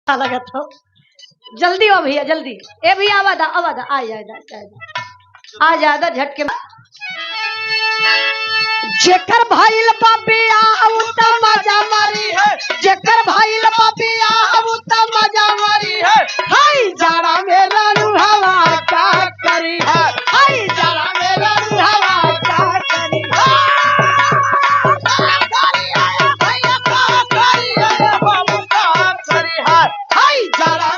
अच्छा लगा तो जल्दी हो भैया जल्दी। ए भैया आवादा आवादा आ जा झटके जेकर भाईल बाबिया उता मजा मारी है जेकर भाईल बाबिया उता मजा मारी है हाय जाड़ा मेरा रुहावा का करी है हाय जाड़ा मेरा रुहावा का करी है हाय जाड़ा